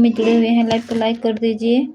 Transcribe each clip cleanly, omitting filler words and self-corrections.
में जुड़े हुए हैं, लाइव को लाइक कर दीजिए।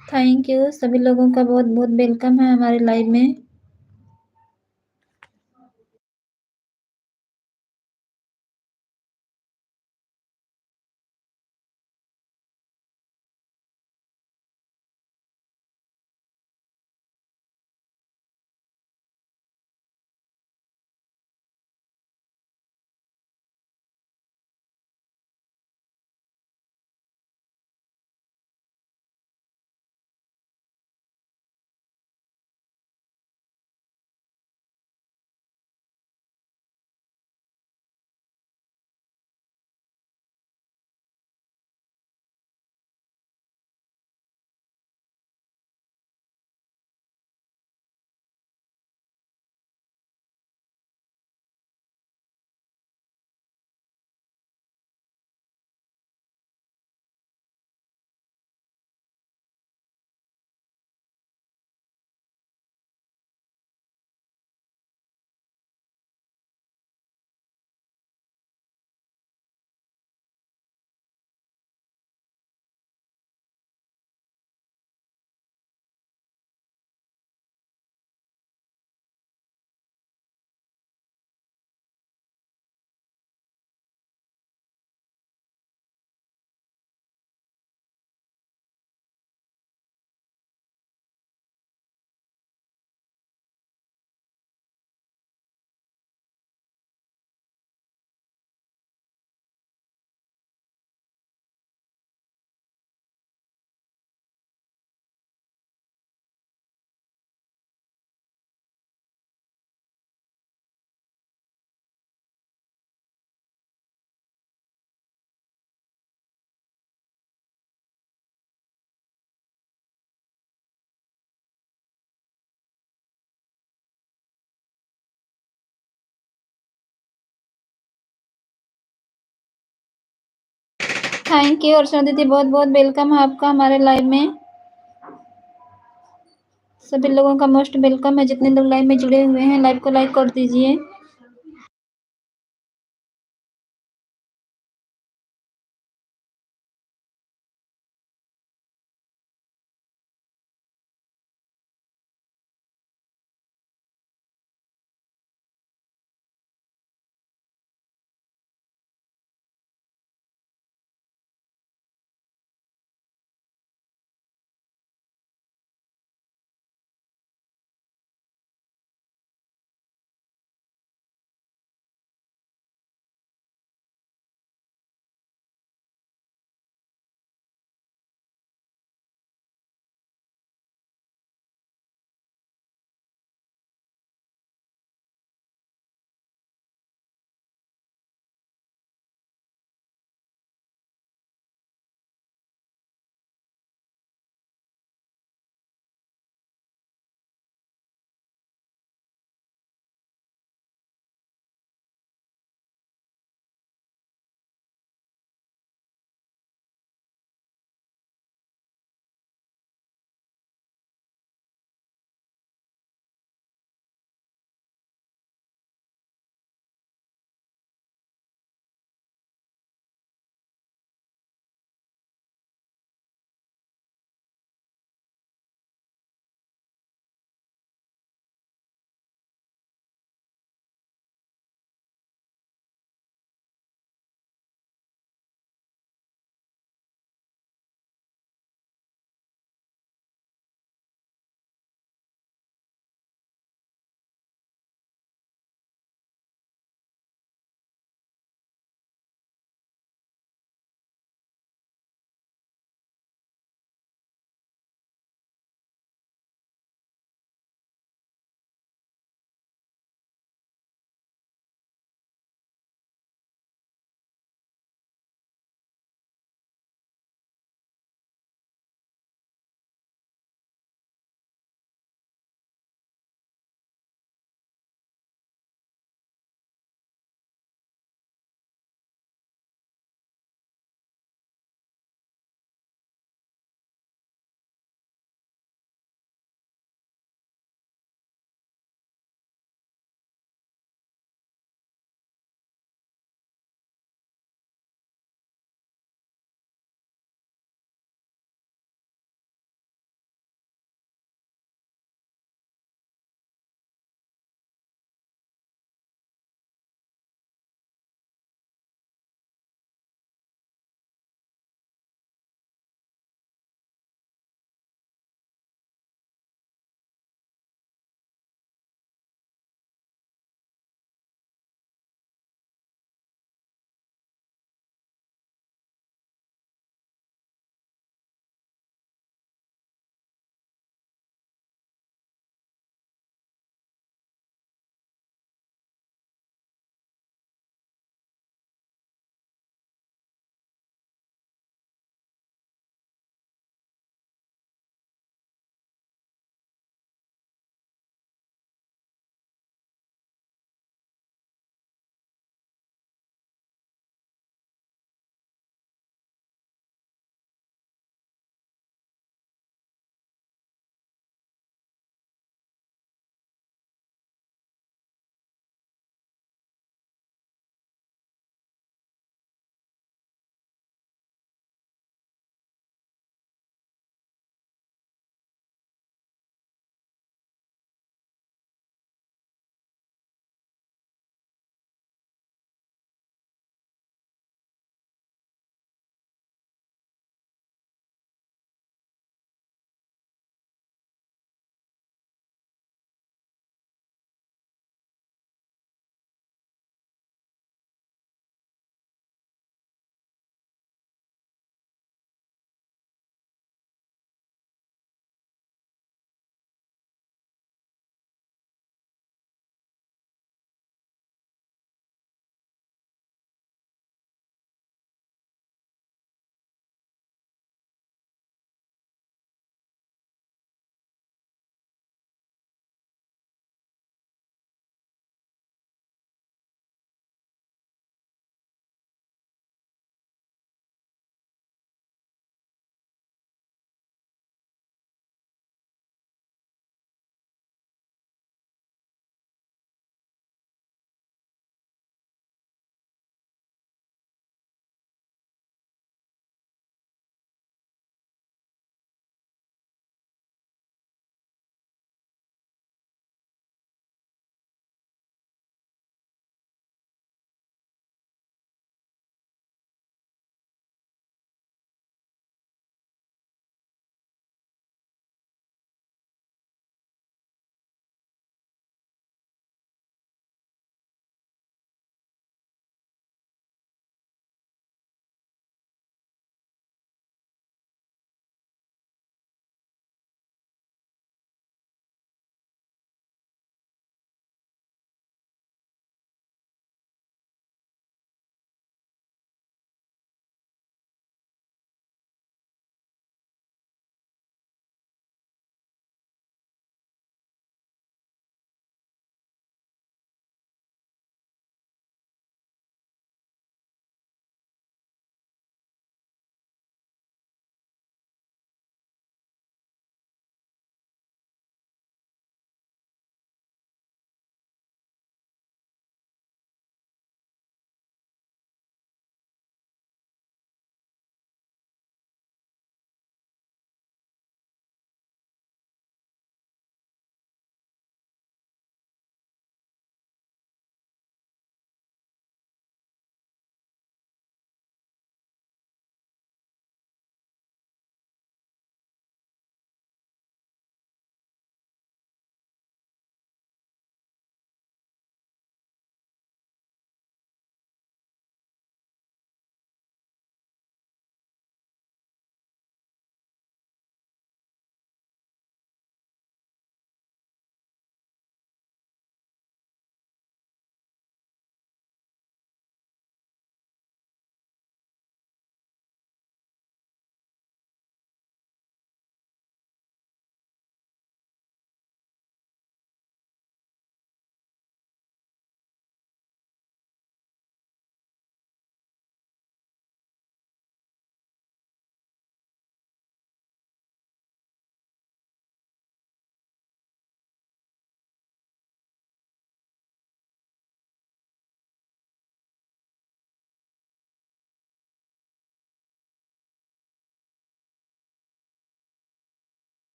थैंक यू, सभी लोगों का बहुत बहुत वेलकम है हमारे लाइव में। थैंक यू अर्चना दीदी, बहुत बहुत वेलकम है आपका हमारे लाइव में। सभी लोगों का मोस्ट वेलकम है, जितने लोग लाइव में जुड़े हुए हैं लाइव को लाइक कर दीजिए।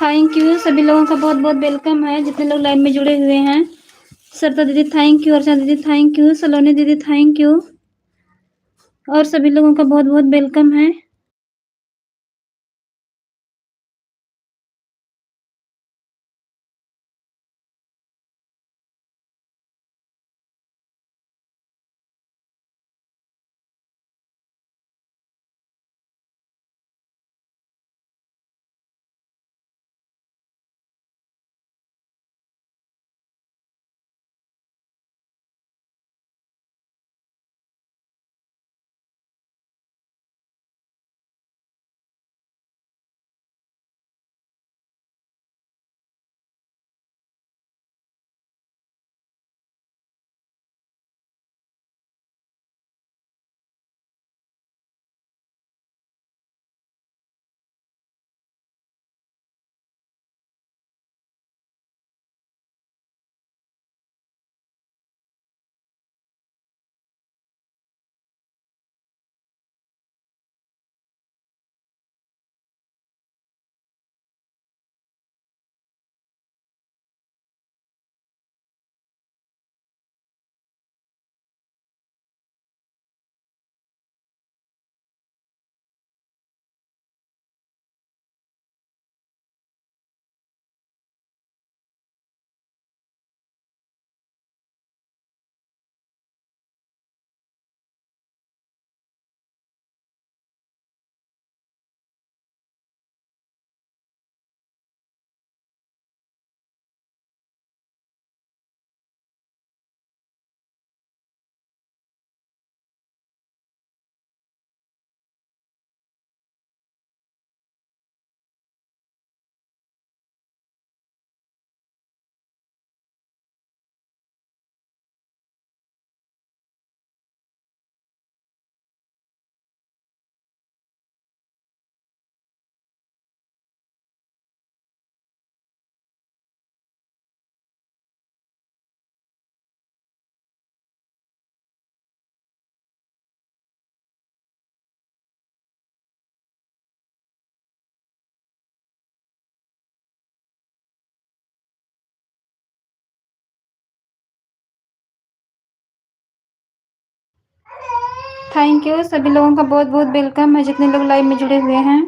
थैंक यू सभी लोगों का बहुत बहुत वेलकम है जितने लोग लाइन में जुड़े हुए हैं। सरता दीदी थैंक यू, अर्चना दीदी थैंक यू, सलोनी दीदी थैंक यू और सभी लोगों का बहुत बहुत वेलकम है। थैंक यू सभी लोगों का बहुत बहुत वेलकम है जितने लोग लाइव में जुड़े हुए हैं।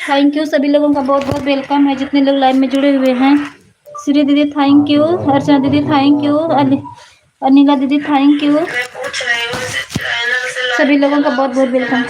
थैंक यू सभी लोगों का बहुत बहुत वेलकम है जितने लोग लाइव में जुड़े हुए हैं। श्री दीदी थैंक यू, अर्चना दीदी थैंक यू, अनिला दीदी थैंक यू, सभी लोगों का बहुत बहुत वेलकम।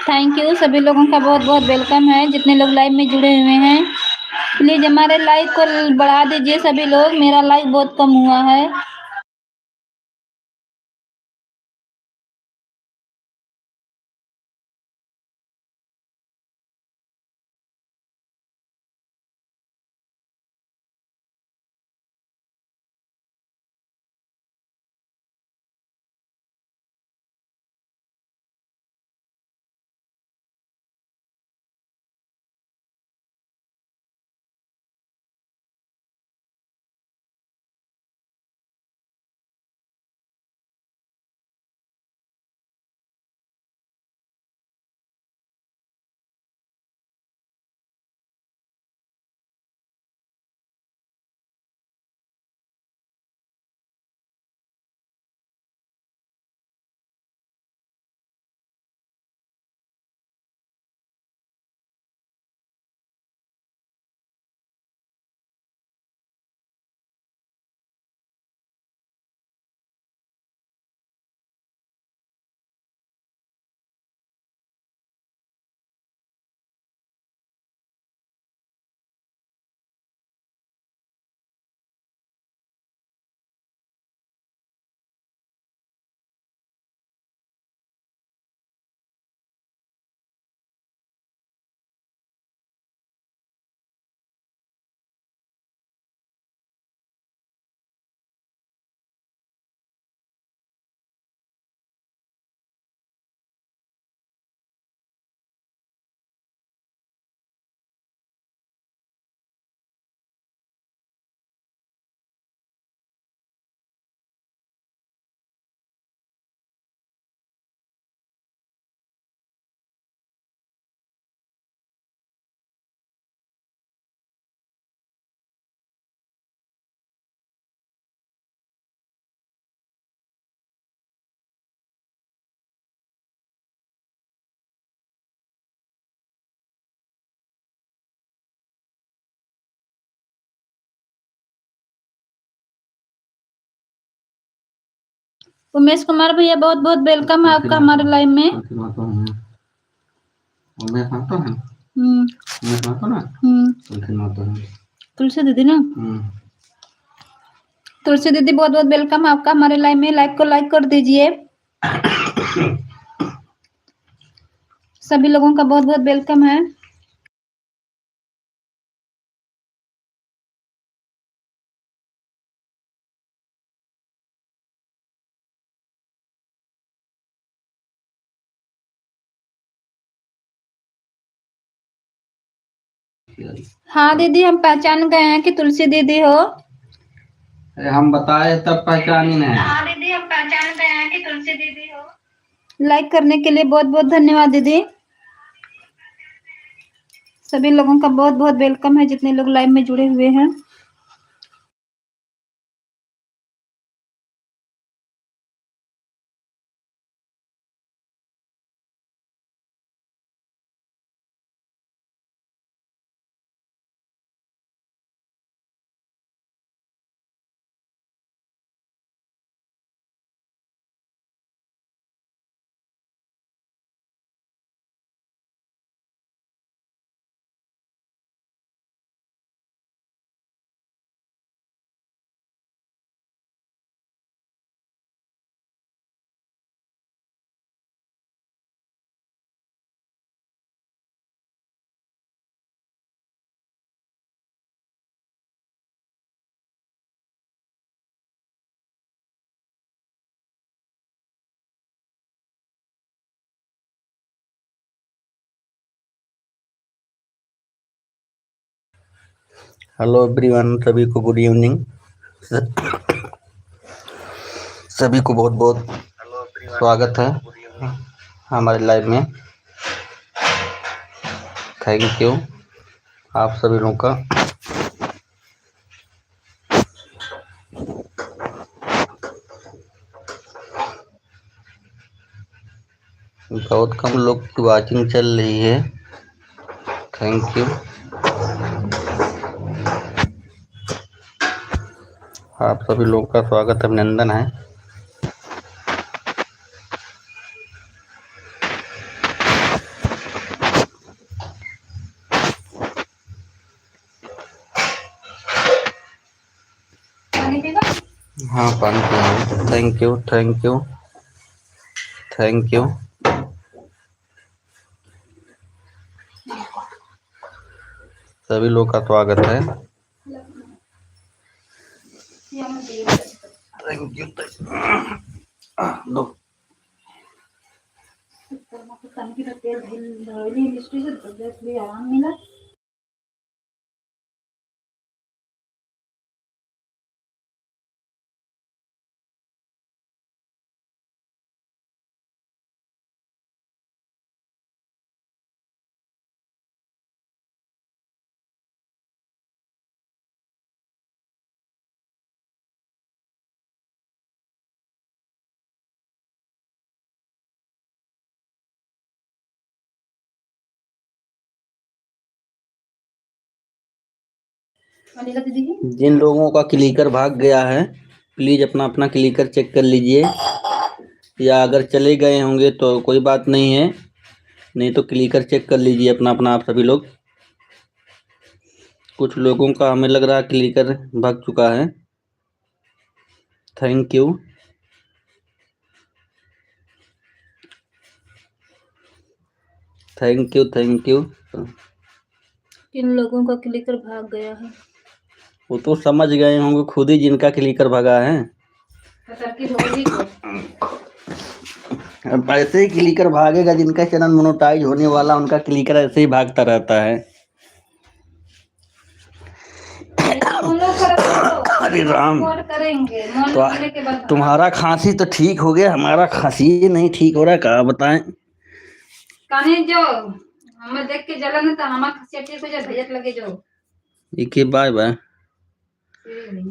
थैंक यू, सभी लोगों का बहुत बहुत वेलकम है जितने लोग लाइव में जुड़े हुए हैं। प्लीज हमारे लाइव को बढ़ा दीजिए सभी लोग, मेरा लाइव बहुत कम हुआ है। उमेश कुमार भैया बहुत बहुत वेलकम है आपका हमारे लाइव में। तुलसी दीदी ना, तुलसी दीदी बहुत बहुत वेलकम है आपका हमारे लाइव में। लाइव को लाइक कर दीजिए। सभी लोगों का बहुत बहुत वेलकम है। हाँ दीदी, हम पहचान गए हैं कि तुलसी दीदी हो। हम बताए तब पहचानी नहीं। हाँ दीदी, हम पहचान गए हैं कि तुलसी दीदी हो। लाइक करने के लिए बहुत बहुत धन्यवाद दीदी। सभी लोगों का बहुत बहुत वेलकम है जितने लोग लाइव में जुड़े हुए हैं। हेलो एवरीवन, सभी को गुड इवनिंग। सभी को बहुत बहुत स्वागत है हमारे लाइव में। थैंक यू आप सभी लोगों का। बहुत कम लोग की वाचिंग चल रही है। Thank you. आप सभी लोगों का स्वागत, अभिनंदन है। हाँ पानी पिएंगे। Thank you thank you thank you. सभी लोग का स्वागत है। थैंक यू लो। आराम मिला। जिन लोगों का क्लिकर भाग गया है प्लीज अपना अपना क्लिकर चेक कर लीजिए, या अगर चले गए होंगे तो कोई बात नहीं है, नहीं तो क्लिकर चेक कर लीजिए अपना अपना आप सभी लोग। कुछ लोगों का हमें लग रहा है क्लिकर भाग चुका है। Thank you. Thank you thank you. किन लोगों का क्लिकर भाग गया है? वो तो समझ गए होंगे खुद ही जिनका क्लिकर भागा है। अब ऐसे ही क्लिकर भागेगा जिनका चैनल मोनेटाइज होने वाला, उनका क्लिकर ऐसे ही भागता रहता है। अरे राम, तो तुम्हारा खांसी तो ठीक हो गया, हमारा खांसी नहीं ठीक हो रहा, क्या बताएं। काने जो हमें देख के जलन तो हमारा खांसी ठीक हो जाए, भैया लगे जो। एक बाय बाय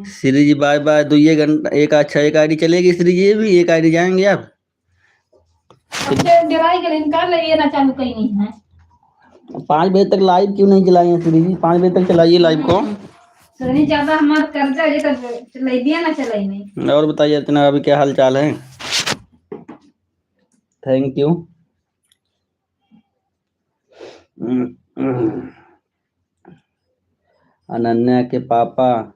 श्री जी, बाय बाय। 2 घंटा एक अच्छा एक आईडी चलेगी श्री जी, भी एक आईडी जाएंगे आप। डराई के इनकार ले ना चालू कहीं नहीं है। 5 बजे तक लाइव क्यों नहीं चलाइए श्री जी? 5 बजे तक चलाइए लाइव को। सनी ज्यादा हमारा कर्जा है तो चलाई दिया ना, चलाई नहीं। और बताइए इतना अभी क्या हाल चाल है? Thank you. अनन्या के पापा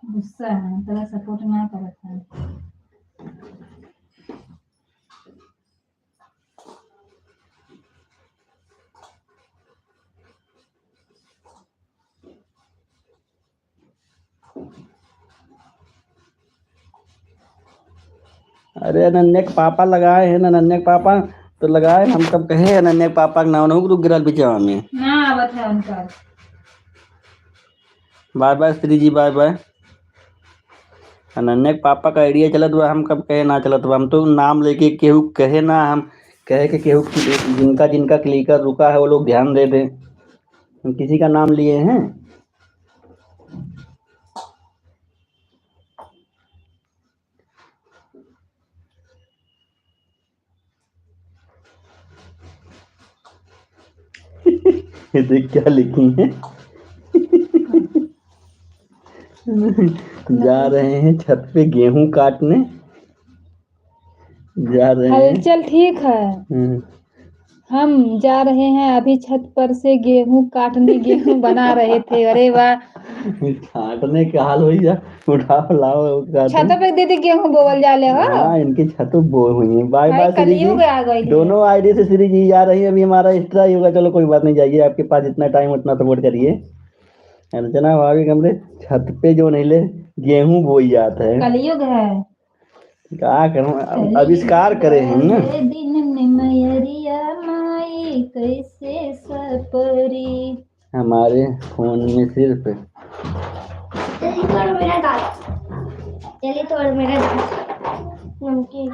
गुस्सा है, तेरा सपोर्ट ना करता है। अरे अनन्या के पापा लगाए हैं ना, अनन्या के पापा तो लगाए, हम कब कहे अनन्या के पापा के नाम रुक गिरल बिचवा में ना आवत है उनका। बाय बाय श्री जी, बाय बाय। अनन्या के पापा का आइडिया चलत बा, हम कब कहे ना चलत बा। हम तो नाम लेके केहू कहे ना, हम कहे कि केहू जिनका जिनका क्लिकर रुका है वो लोग ध्यान दे दें। हम किसी का नाम लिए हैं? ये देख क्या लिखी है। जा रहे हैं छत पे गेहूं काटने, जा रहे हैं। हलचल ठीक है, हम जा रहे हैं अभी छत पर से गेहूं काटने, गेहूं बना रहे थे। अरे वाह, काटने का हाल हो जा, उठाओ लाओ छत पे दीदी गेहूं बोवल जाले हो। हाँ, इनकी छत बो हुई है। बाय बाय श्री जी। आ गई दोनों आईडी से श्री जी जा रही है, अभी हमारा एक्स्ट्रा ही होगा। चलो कोई बात नहीं, जाइए, आपके पास जितना टाइम उतना सपोर्ट करिए। अर्चना भाभी कमरे छत पे जो नहीं ले गेहूं बोई जाता है। कलयुग है, क्या करूं, आविष्कार करे हैं ना। दिन में मयरिया माई कैसे सपरी। हमारे फोन में सिर्फ थोड़ा मेरा नमकीन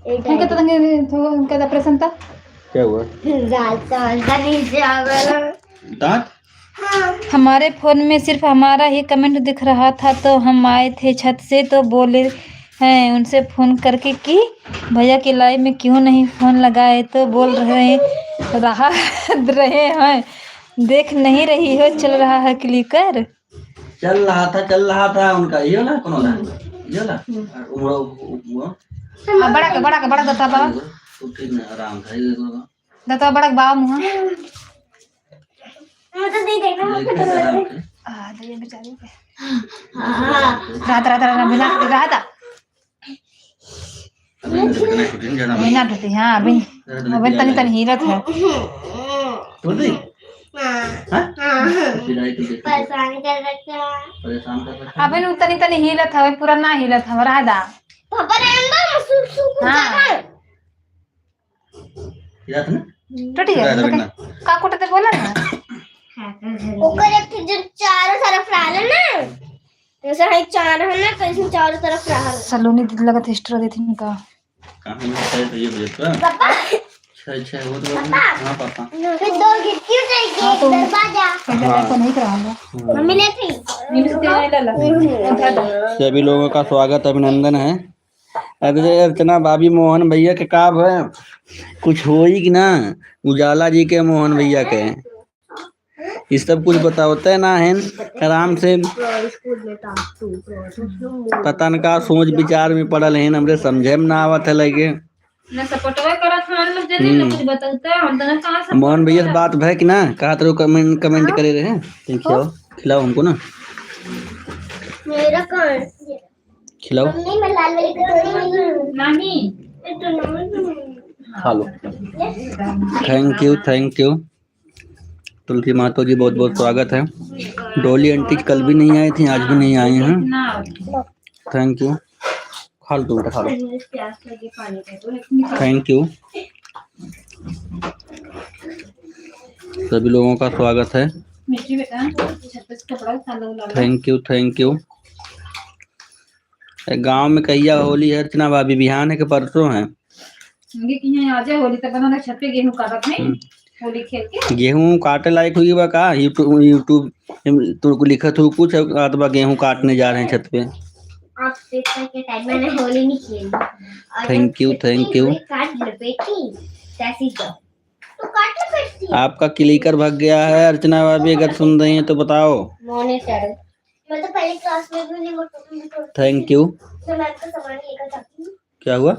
इतना प्रसन्न था। क्या हुआ? दांत हमारे फोन में सिर्फ हमारा ही कमेंट दिख रहा था, तो हम आए थे छत से, तो बोले हैं उनसे फोन करके कि भैया के लाइव में क्यों नहीं फोन लगाए, तो बोल रहे हैं देख नहीं रही हो, चल रहा है क्लिकर। चल रहा था उनका। ये वाला कौन वाला? ये वाला बड़ा दता बाबा, तो ठीक ना, आराम था ये वाला। दता बड़ा बाबा मुहा। मुझे नहीं देखना, मुझे देखे तो जरा लग पे। तो ये बेचारी पे रात रात रात बिना रहा था अभी इनके कितने शूटिंग जाना बिना टूटी। हाँ अभी अभी तनी तनी हीरत है। तोड़ दी? हाँ? परेशान पिटाई तो देखो, कर रखा। परेशान कर रखा अभी है। तनी तनी हीरत है, अभी पूरा ना हीरत है रहा था। पापा ने अंदर सुसु कुछ हाँ। किया था ना? टूट गया छुटाया था लेकिन बिना। का कुटते बोला ना ऊपर एक जो चारों तरफ रहा ना, जैसे है चार है ना, तो इसमें चारों तरफ रहा सलोनी दीदी लगा हिस्ट्री दी थी इनका। कहाँ में है तो ये बजट का? पापा अच्छा वो तो हाँ पापा। फिर दो खिड़की उठाएंगे, दरवाजा पहले हाँ। तो नहीं करा लो मम्मी ले थी सभी लोगों का स्वागत अभिनंदन है। अरे अर्चना भाभी मोहन भैया के काब है कुछ हो ही कि ना उजाला जी के मोहन भैया के ये सब कुछ बताते है ना है आराम से पता न का सोच विचार में पड़ल है हमरे समझे में ना आवत है लगे ना सपोर्टवा करत हन लोग जल्दी ना कुछ बताता हम तो ना कहां से मोहन भैया से बात है कि ना कहा तो कमेंट करे रहे खिलाओ खिलाओ हमको ना मेरा कौन खिलाओ मम्मी मैं लाल वाली कटोरी नहीं खा लो थैंक यू तुलसी मातो जी बहुत बहुत स्वागत है। डोली आंटी कल भी नहीं आई थी आज भी नहीं आई हैं। ना थैंक यू खा लो तुम खा लो प्यास लगी पानी का तो थैंक यू सभी लोगों का स्वागत है। मिर्ची बेटा छत पे से कपड़ा साला लगा थैंक यू गांव में कहिया होली है अर्चना भाभी बिहान है कि परसों है ये कि यहाँ आ जाए होली तक बना छत पे गेहूं काटत नहीं होली खेल के गेहूं काटे लायक हुई बा का यूट्यूब तुमको लिखत हो कुछ अथवा गेहूं काटने जा रहे हैं छत पे। आप देखते के टाइम मैंने होली नहीं खेली और थैंक यू काट लपेटी कैसी तो काट लपेटती आपका क्लिकर भग गया है अर्चना भाभी अगर सुन रही हैं तो बताओ। मॉनिटर मैं तो पहले क्लास में भी नहीं थैंक यू तो मैं आपका सामान लेकर जाती हूँ। क्या हुआ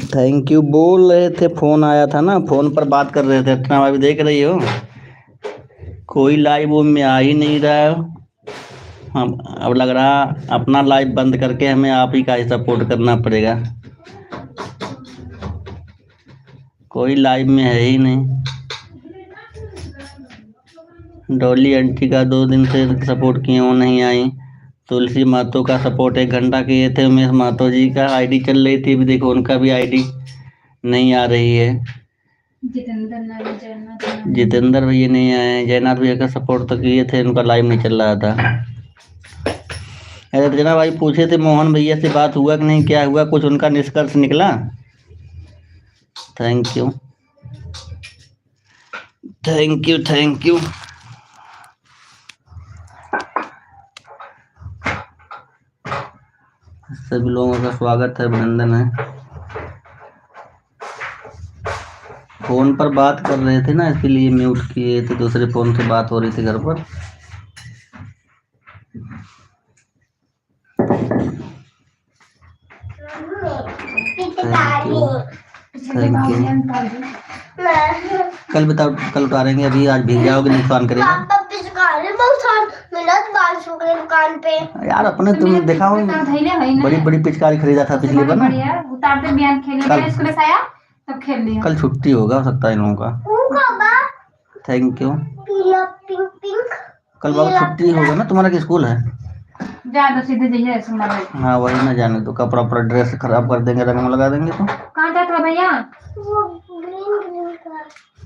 थैंक यू बोल रहे थे, फोन आया था ना, फोन पर बात कर रहे थे। अपना अभी देख रही हो, कोई लाइव वो में आ ही नहीं रहा है। हम अब लग रहा अपना लाइव बंद करके हमें आप ही का ही सपोर्ट करना पड़ेगा। कोई लाइव में है ही नहीं। डॉली आंटी का 2 दिन से सपोर्ट किए, वो नहीं आई। तुलसी महतो का सपोर्ट 1 घंटा किए थे। उमेश महतो जी का आईडी चल रही थी, अभी देखो उनका भी आईडी नहीं आ रही है। जितेंद्र भैया नहीं आए। जयनाथ भैया का सपोर्ट तो किए थे, उनका लाइव नहीं चल रहा था। अरे रचना भाई पूछे थे मोहन भैया से बात हुआ कि नहीं, क्या हुआ, कुछ उनका निष्कर्ष निकला? Thank you thank you thank you. सभी लोगों का स्वागत है, अभिनंदन है। फोन पर बात कर रहे थे ना, इसीलिए म्यूट किए थे। दूसरे फोन से बात हो रही थी घर पर। Thank you. कल बताओ, कल उतारेंगे, अभी आज भीग जाओगे, नुकसान करेगा। दुकान पे यार अपने तुम देखा हो, बड़ी बड़ी पिचकारी खरीदा था पिछली बार ना। कल छुट्टी होगा, हो सकता है इन लोगों का। Thank you. कल बाबू छुट्टी होगा ना तुम्हारा, कि स्कूल है? ज्यादा सीधे जाइए। हाँ वही ना, जाने दो। कपड़ा पूरा ड्रेस खराब कर देंगे, रंग में लगा देंगे तो। कहाँ जाता है भैया?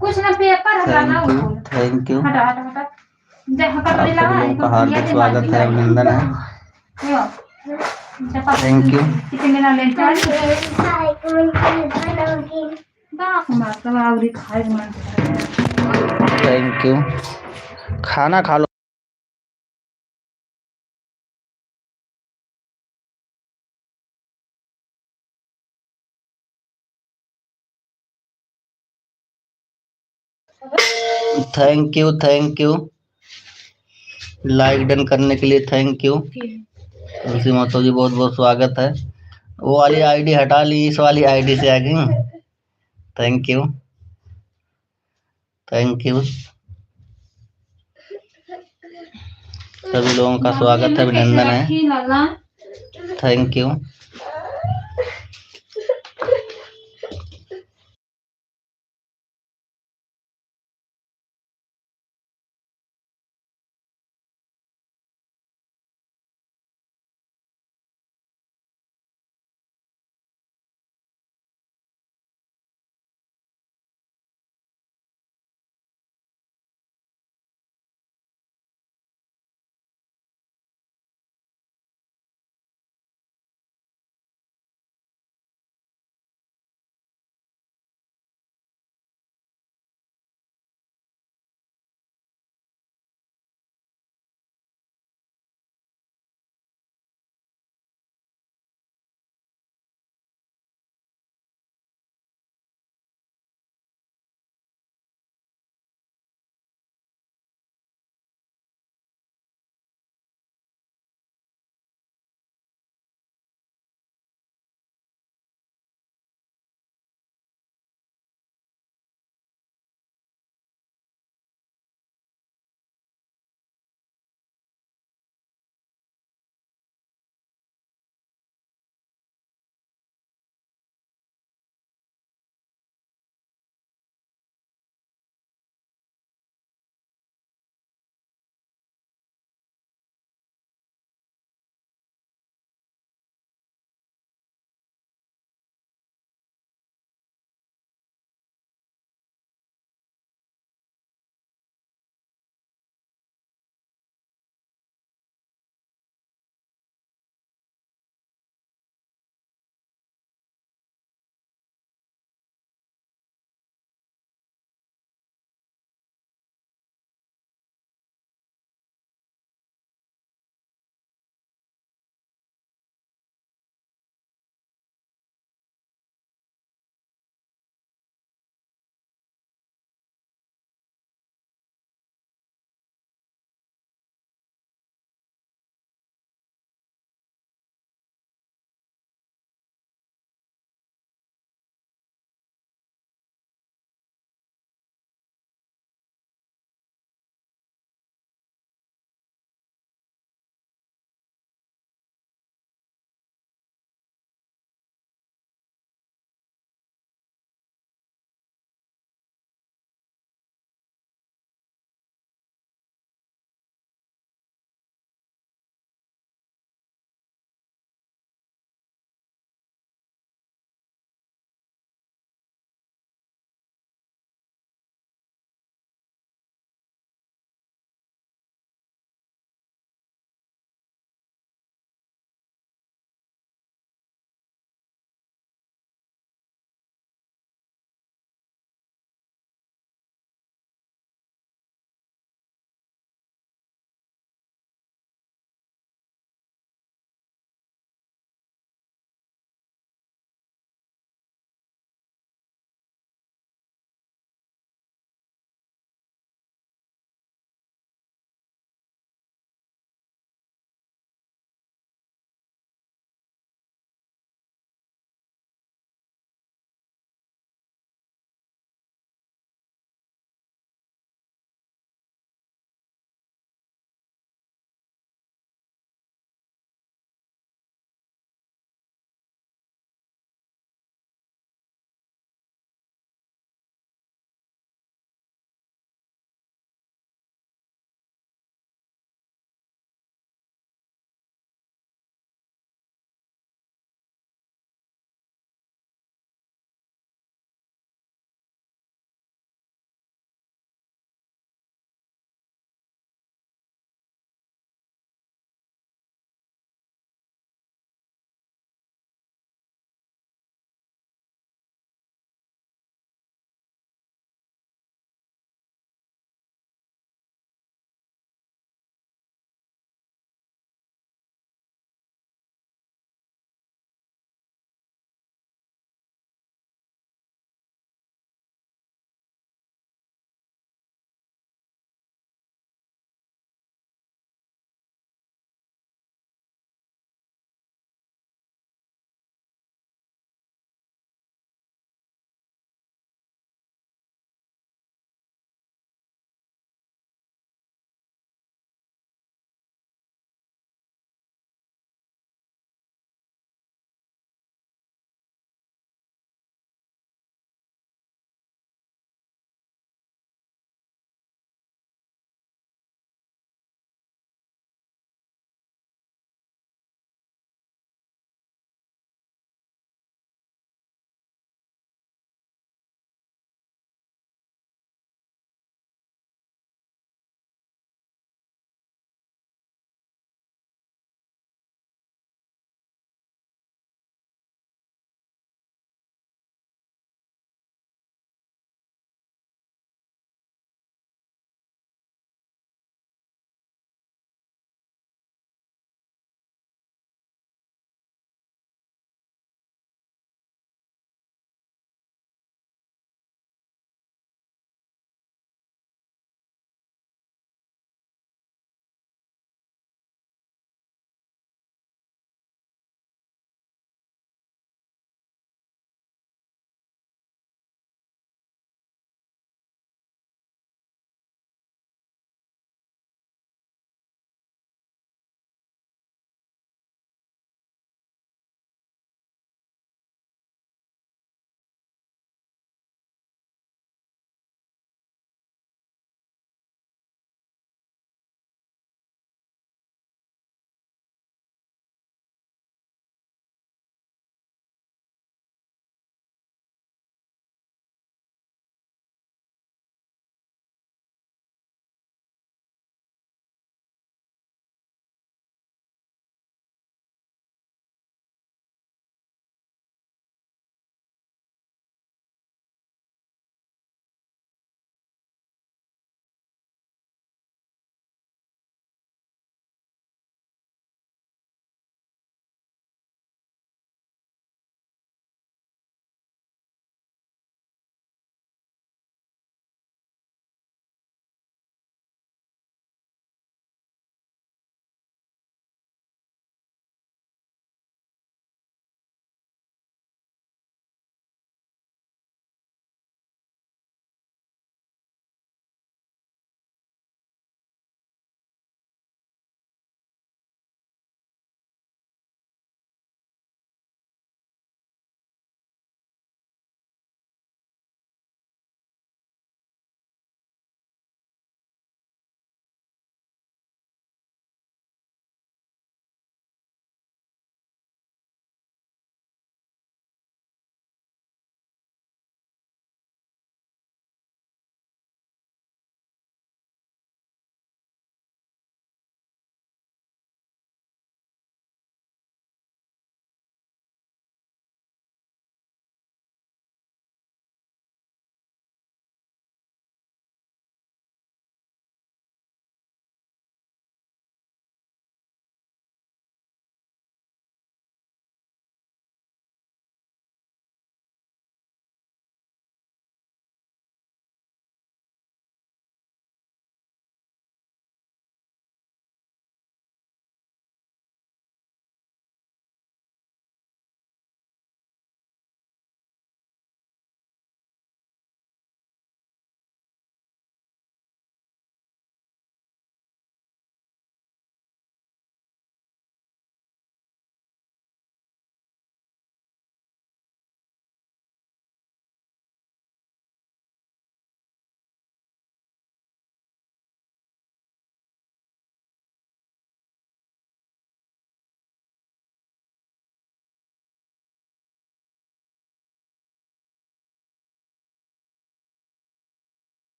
कुछ ना पेपर हटाना। Thank you. आप सभी लोगों का हार्दिक स्वागत है, अभिनंदन है। Thank you. Thank you. खाना खा लो। थैंक यू लाइक डन करने के लिए। थैंक यू तुलसी माता जी, बहुत बहुत स्वागत है। वो वाली आईडी हटा ली, इस वाली आईडी से आ गई। थैंक यू सभी लोगों का स्वागत है, अभिनंदन है। Thank you.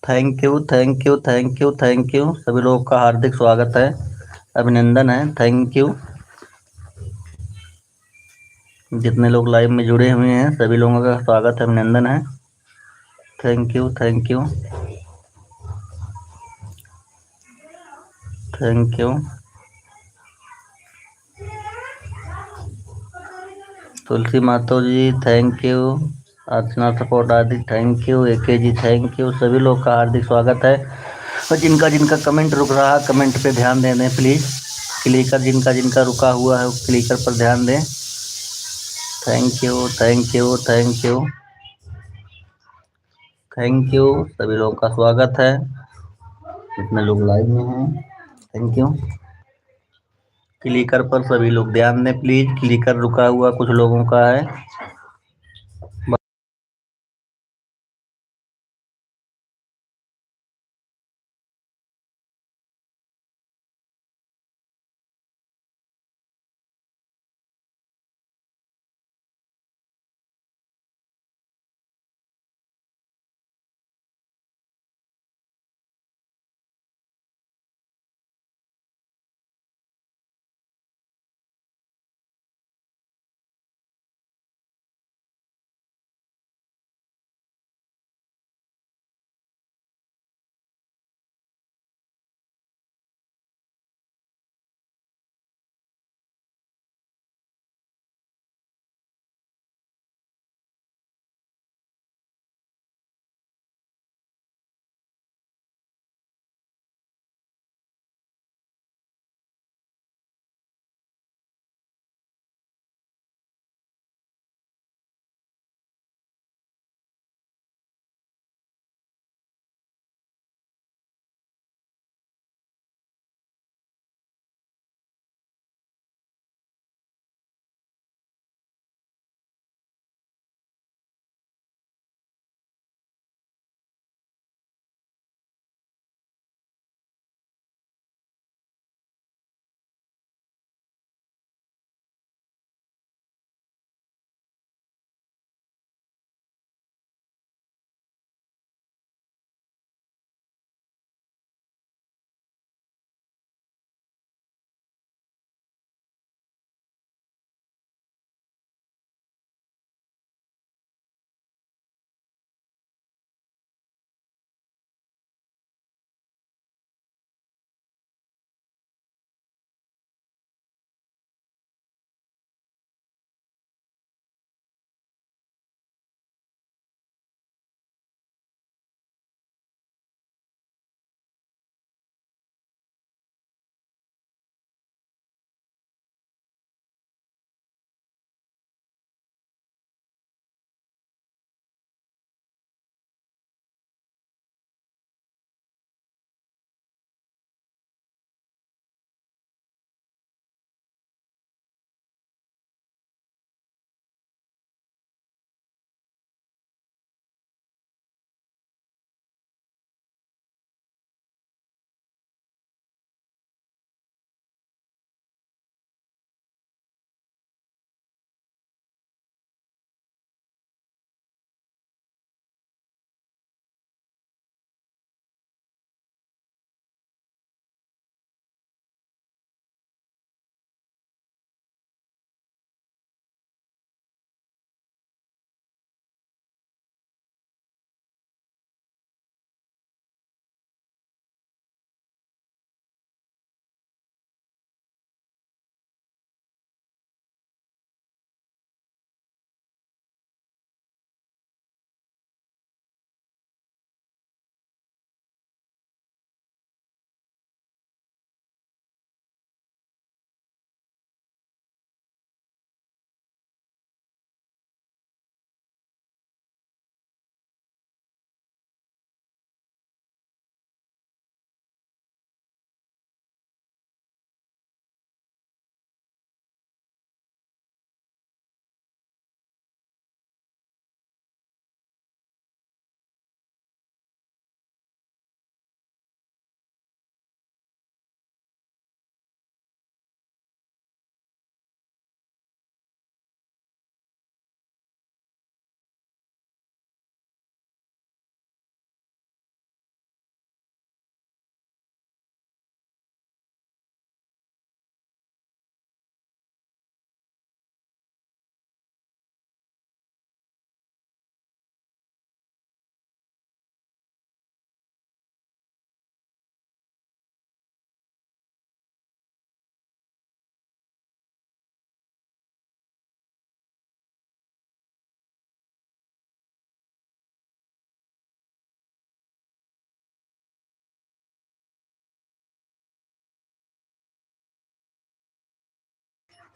Thank you, thank you, thank you, thank you. सभी लोगों का हार्दिक स्वागत है, अभिनंदन है। Thank you. जितने लोग लाइव में जुड़े हुए हैं सभी लोगों का स्वागत है, अभिनंदन है। Thank you, thank you, thank you. Tulsi Mato ji thank you. Archana support आदि thank you. AK ji thank you. सभी लोग का हार्दिक स्वागत है। और जिनका जिनका कमेंट रुक रहा है कमेंट पे ध्यान दें प्लीज़। क्लिकर जिनका जिनका रुका हुआ है वो क्लिकर पर ध्यान दें। Thank you, thank you, thank you, thank you. सभी लोग का स्वागत है, जितने लोग लाइव में हैं। Thank you. क्लिकर पर सभी लोग ध्यान दें प्लीज़। क्लिकर रुका हुआ कुछ लोगों का है।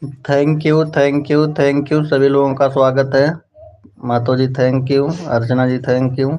Thank you, thank you, thank you. सभी लोगों का स्वागत है। Mato ji thank you, Archana ji thank you.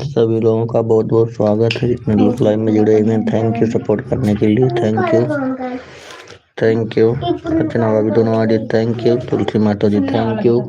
सभी लोगों का बहुत बहुत स्वागत है जितने लोग लाइव में जुड़े हुए हैं। थैंक यू सपोर्ट करने के लिए। Thank you, thank you. Archana भाभी दोनों आज थैंक यू। तुलसी माता ji thank you.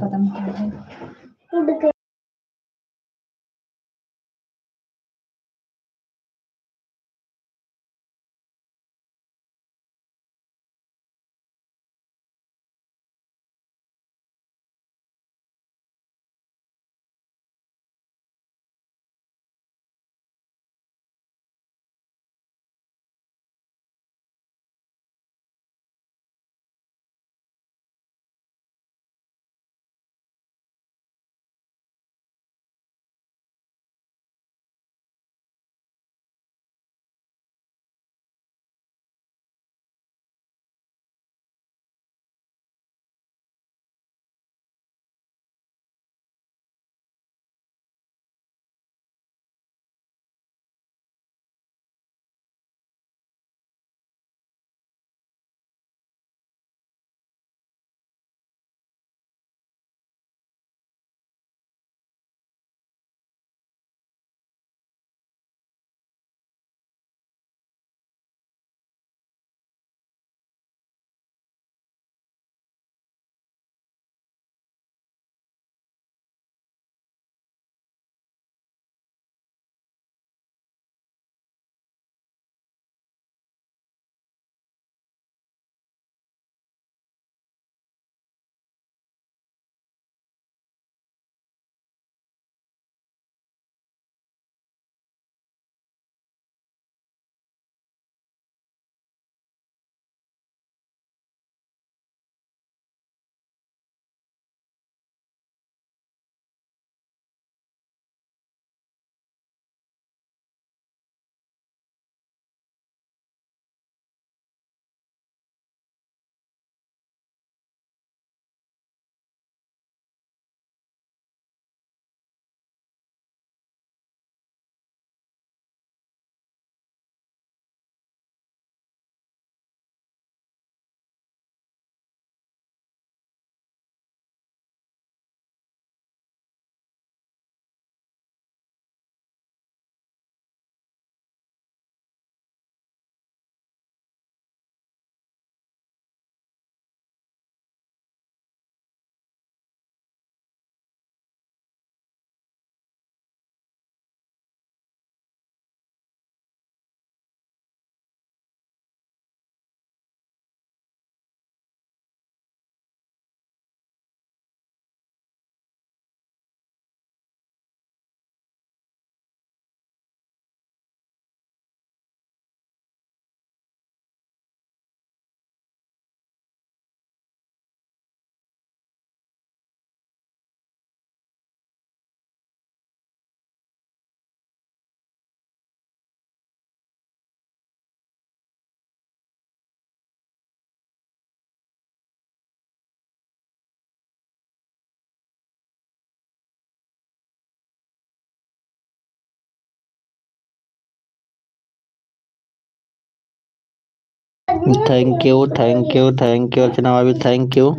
Thank you, thank you, thank you. Archana भाभी थैंक यू।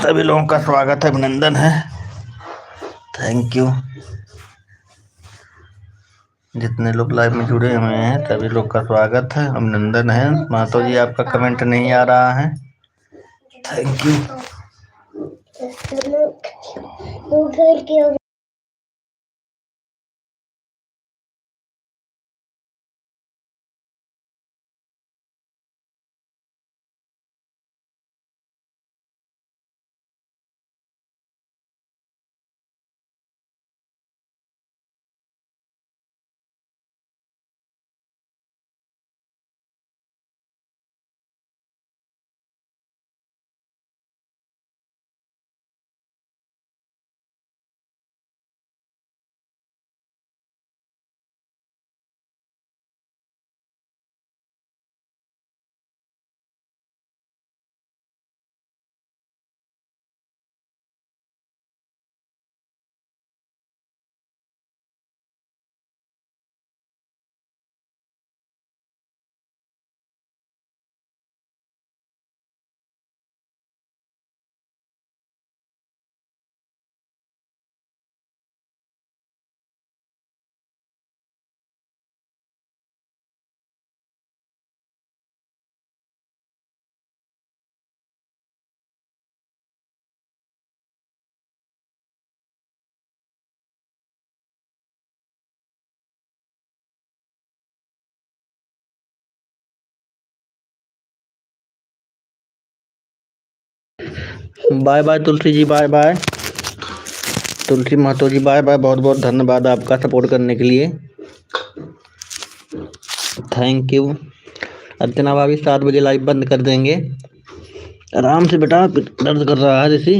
सभी लोगों का स्वागत है, अभिनंदन है। Thank you. जितने लोग लाइव में जुड़े हुए हैं सभी लोग का स्वागत है, अभिनंदन है। महतो जी आपका कमेंट नहीं आ रहा है। Thank you. Bye bye Tulsi ji, bye bye Tulsi Mahto ji, bye bye. बहुत बहुत धन्यवाद आपका सपोर्ट करने के लिए। Thank you. अर्चना भाभी 7 बजे लाइव बंद कर देंगे। आराम से बेटा, दर्द कर रहा है ऋषि।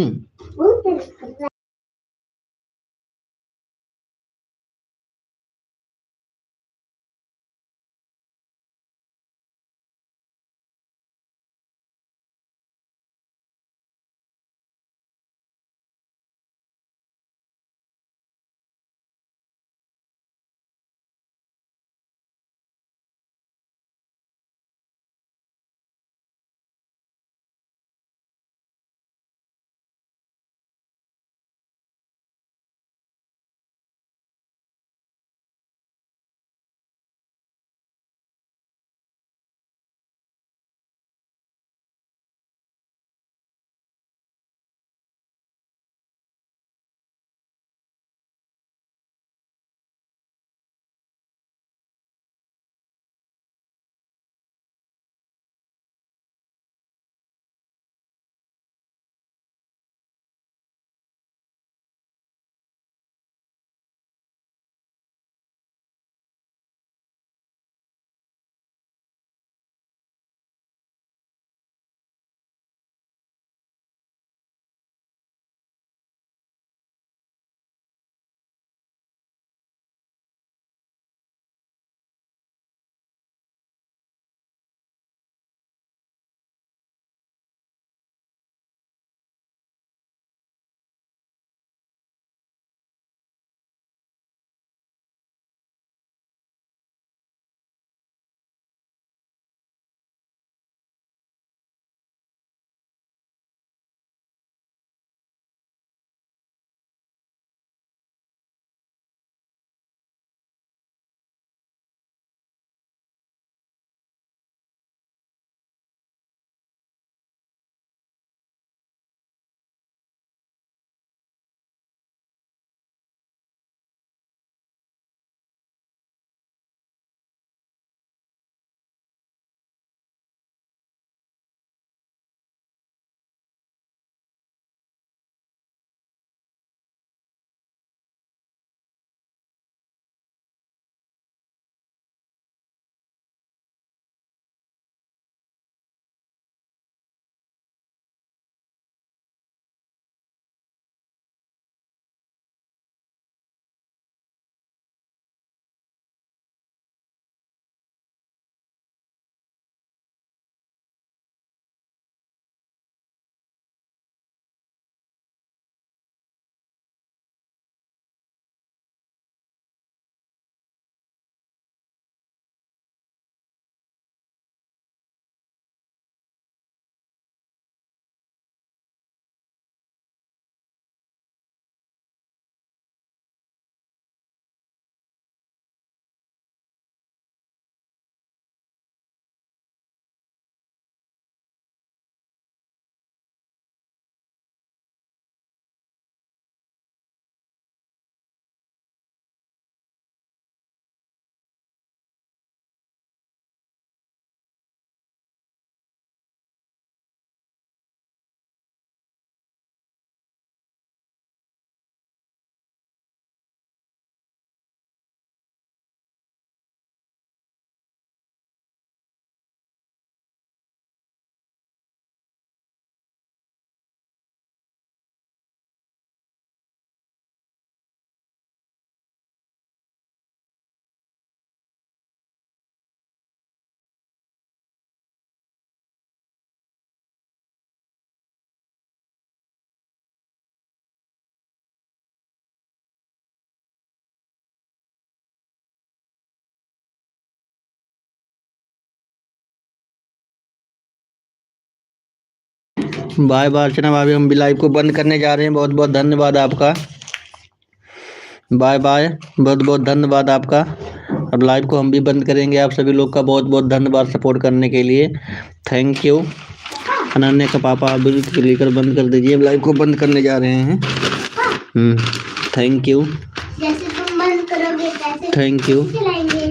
बाय बाय अर्चना भाभी, हम भी लाइव को बंद करने जा रहे हैं। बहुत बहुत धन्यवाद आपका। बाय बाय, बहुत बहुत धन्यवाद आपका। अब लाइव को हम भी बंद करेंगे। आप सभी लोग का बहुत बहुत धन्यवाद सपोर्ट करने के लिए। Thank you. अनन्या का पापा आप भी क्लिक कर बंद कर दीजिए। लाइव को बंद करने जा रहे हैं। Thank you. जैसे तुम बंद करोगे कैसे थैंक यू। चलाएंगे,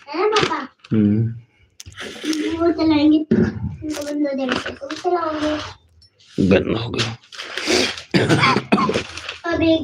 है ना पापा? वो चलाएंगे, उनको बंद हो जाएगा तो तुम चलाओगे। बंद हो गया। अब एक